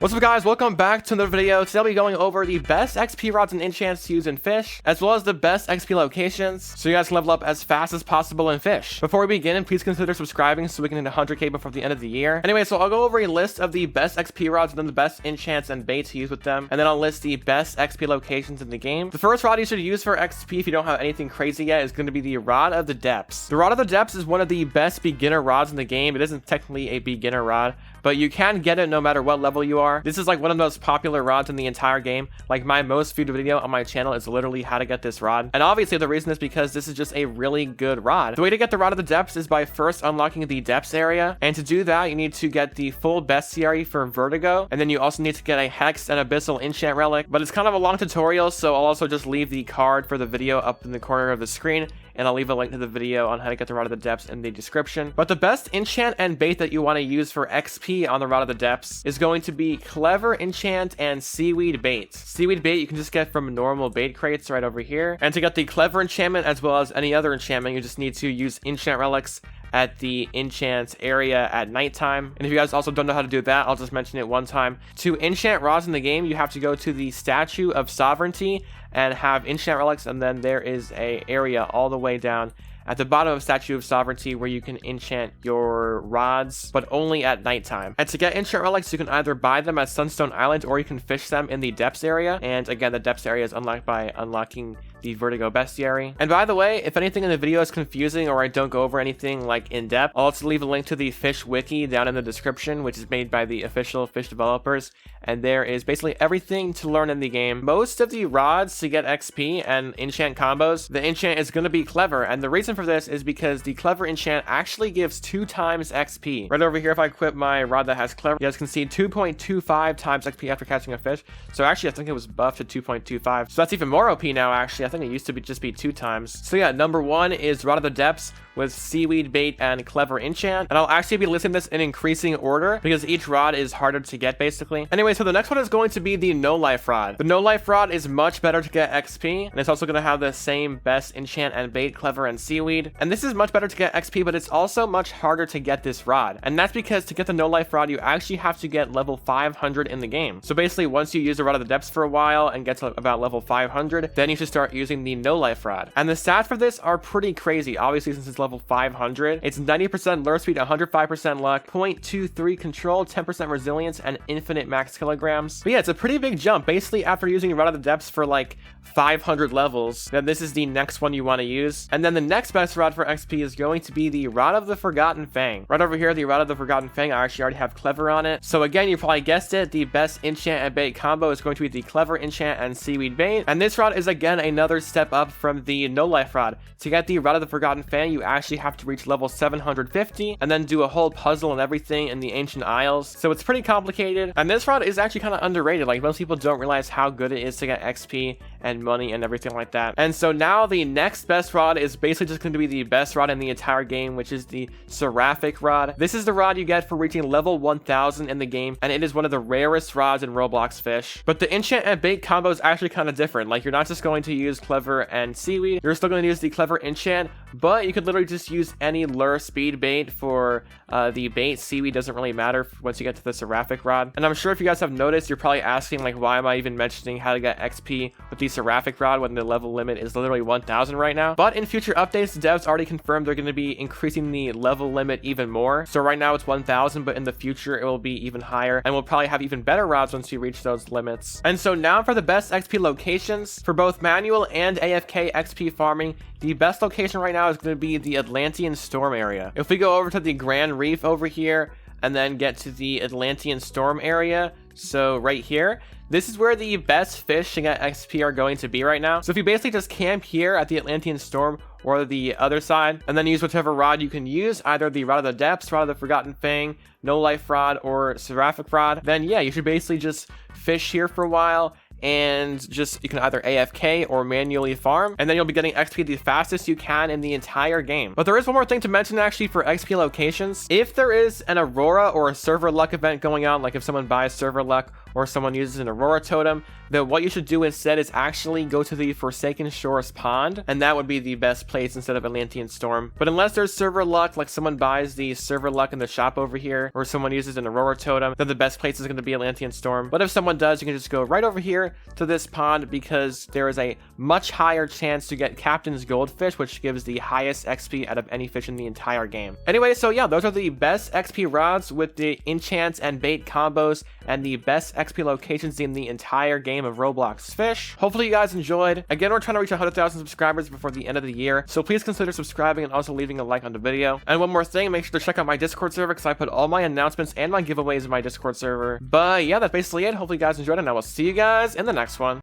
What's up guys, welcome back to another video. Today I'll be going over the best XP rods and enchants to use in Fish, as well as the best XP locations, so you guys can level up as fast as possible in Fish. Before we begin, please consider subscribing so we can hit 100k before the end of the year. Anyway, so I'll go over a list of the best XP rods and then the best enchants and bait to use with them, and then I'll list the best XP locations in the game. The first rod you should use for XP if you don't have anything crazy yet is going to be the Rod of the Depths. The Rod of the Depths is one of the best beginner rods in the game. It isn't technically a beginner rod, but you can get it no matter what level you are. This is like one of the most popular rods in the entire game. Like my most viewed video on my channel is literally how to get this rod. And obviously the reason is because this is just a really good rod. The way to get the Rod of the Depths is by first unlocking the depths area. And to do that, you need to get the full bestiary for Vertigo. And then you also need to get a Hex and Abyssal enchant relic. But it's kind of a long tutorial, so I'll also just leave the card for the video up in the corner of the screen. And I'll leave a link to the video on how to get the Rod of the Depths in the description. But the best enchant and bait that you want to use for XP on the Rod of the Depths is going to be Clever Enchant and Seaweed Bait. Seaweed Bait you can just get from normal bait crates right over here. And to get the Clever enchantment as well as any other enchantment, you just need to use enchant relics at the enchant area at nighttime. And if you guys also don't know how to do that, I'll just mention it one time. To enchant rods in the game, you have to go to the Statue of Sovereignty and have enchant relics, and then there is a area all the way down at the bottom of Statue of Sovereignty where you can enchant your rods, but only at nighttime. And to get enchant relics, you can either buy them at Sunstone Island or you can fish them in the depths area. And again, the depths area is unlocked by unlocking the Vertigo bestiary. And by the way, if anything in the video is confusing or I don't go over anything like in depth, I'll also leave a link to the Fish wiki down in the description, which is made by the official Fish developers. And there is basically everything to learn in the game. Most of the rods to get XP and enchant combos, the enchant is going to be Clever. And the reason for this is because the Clever enchant actually gives 2 times XP. Right over here, if I equip my rod that has Clever, you guys can see 2.25 times XP after catching a fish. So actually, I think it was buffed to 2.25. So that's even more OP now, actually. I think it used to be just be 2 times. So yeah, number 1 is Rod of the Depths with Seaweed Bait and Clever Enchant. And I'll actually be listing this in increasing order because each rod is harder to get basically. Anyway, so the next one is going to be the No Life Rod. The No Life Rod is much better to get XP, and it's also going to have the same best enchant and bait, Clever and Seaweed. And this is much better to get XP, but it's also much harder to get this rod. And that's because to get the No Life Rod, you actually have to get level 500 in the game. So basically, once you use the Rod of the Depths for a while and get to about level 500, then you should start using the No Life Rod. And the stats for this are pretty crazy. Obviously, since it's level 500, it's 90% lure speed, 105% luck, 0.23 control, 10% resilience, and infinite max kilograms. But yeah, it's a pretty big jump. Basically, after using Rod of the Depths for like 500 levels, then this is the next one you want to use. And then the next best rod for XP is going to be the Rod of the Forgotten Fang. Right over here, the Rod of the Forgotten Fang, I actually already have Clever on it. So again, you probably guessed it, the best enchant and bait combo is going to be the Clever enchant and Seaweed Bait. And this rod is again another step up from the No Life Rod. To get the Rod of the Forgotten Fang, you actually have to reach level 750 and then do a whole puzzle and everything in the Ancient Isles. So it's pretty complicated. And this rod is actually kind of underrated. Like most people don't realize how good it is to get XP and money and everything like that. And so now the next best rod is basically just going to be the best rod in the entire game, which is the Seraphic rod. This is the rod you get for reaching level 1000 in the game, and it is one of the rarest rods in Roblox Fish. But the enchant and bait combo is actually kind of different. Like you're not just going to use Clever and Seaweed, you're still going to use the Clever enchant, but you could literally just use any lure speed bait for the bait. Seaweed doesn't really matter once you get to the Seraphic rod. And I'm sure if you guys have noticed, you're probably asking like, why am I even mentioning how to get XP with the Seraphic rod when the level limit is literally 1000 right now? But in future updates, the devs already confirmed they're going to be increasing the level limit even more. So right now it's 1000, but in the future it will be even higher, and we'll probably have even better rods once you reach those limits. And so now for the best XP locations for both manual and AFK XP farming, the best location right now is going to be the Atlantean Storm area. If we go over to the Grand Reef over here and then get to the Atlantean Storm area, so right here, this is where the best fish to get XP are going to be right now. So if you basically just camp here at the Atlantean Storm or the other side, and then use whichever rod you can use, either the Rod of the Depths, Rod of the Forgotten Fang, No Life Rod, or Seraphic Rod, then yeah, you should basically just fish here for a while and just you can either AFK or manually farm, and then you'll be getting XP the fastest you can in the entire game. But there is one more thing to mention actually for XP locations. If there is an Aurora or a server luck event going on, like if someone buys server luck or someone uses an Aurora totem, then what you should do instead is actually go to the Forsaken Shores Pond, and that would be the best place instead of Atlantean Storm. But unless there's server luck, like someone buys the server luck in the shop over here, or someone uses an Aurora totem, then the best place is going to be Atlantean Storm. But if someone does, you can just go right over here to this pond, because there is a much higher chance to get Captain's Goldfish, which gives the highest XP out of any fish in the entire game. Anyway, so yeah, those are the best XP rods with the enchants and bait combos, and the best XP locations in the entire game of Roblox Fish. Hopefully you guys enjoyed. Again, we're trying to reach 100,000 subscribers before the end of the year, so please consider subscribing and also leaving a like on the video. And one more thing, make sure to check out my Discord server, because I put all my announcements and my giveaways in my Discord server. But yeah, that's basically it. Hopefully you guys enjoyed, and I will see you guys in the next one.